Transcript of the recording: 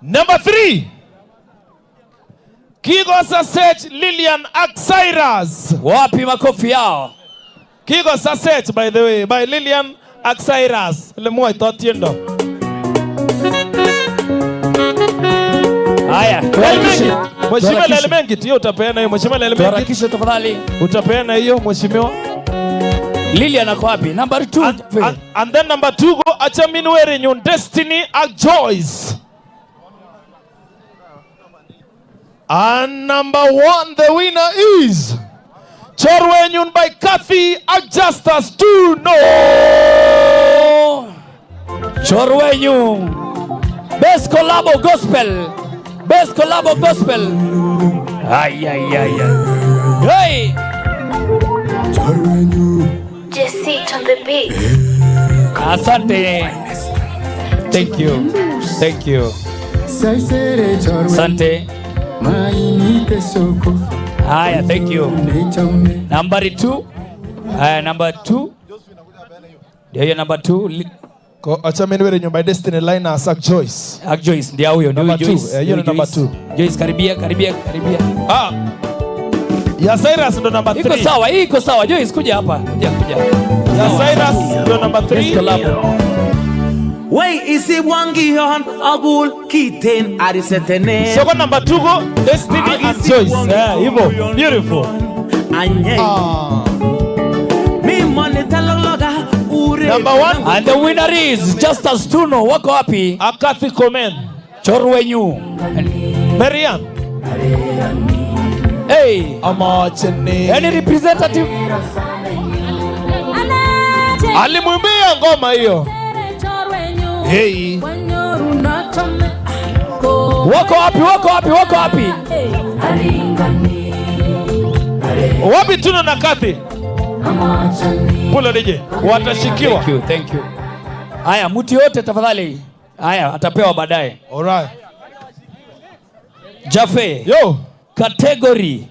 Number 3. Kigo Sasech Lillian Cyrus. Wapi makofi yao? Kigo Sasech, by the way, by Lillian Cyrus. Lemua itotiendo. Haya, Mheshimiwa Lelemengi, hiyo utapeana hiyo. Mheshimiwa Lelemengi, harakisha tafadhali. Utapeana hiyo mheshimiwa. Lillian ako wapi? Number 2. And then number 2 go Achaminwere Nyun Destiny Joyce. And number 1, the winner is Chorwe Nyun by Kathy Justus Tuno. Chorwe Nyun. Best collabo gospel. Best collabo gospel. Ay. Hey. Just sit on the beat. Asante. Thank you. Asante. Haya, thank you. Number 2. Number 2. Ndio number 2. Ko Achaminwere Nyun by Destiny Linus Joyce. Joyce ndio huyo, ndio Joyce. Hiyo ni number 2. Joyce karibia. Ya Cyrus ndo number 3. Iko sawa. Joyce kuja hapa. Kuja. Ya Cyrus ndo number 3. Wey isi wangi yon agul kiten arisetene. So number 2 go Destiny and Joyce. Hivyo. Beautiful. Anye. Mi money talologa ure. Number 1 and the winner is Justus Tuno. Wako wapi? Kathy Komen. Chorwe Nyun. Marian. Hey. Amachene. Any representative? Alimwimbia ngoma hiyo. Hey. Wako wapi? Wapi Tuno na Kathy? Pula DJ. Watashikiwa. Thank you. Haya, mtu yote tafadhali. Haya, atapewa baadaye. Alright. Jaffe. Yo. Category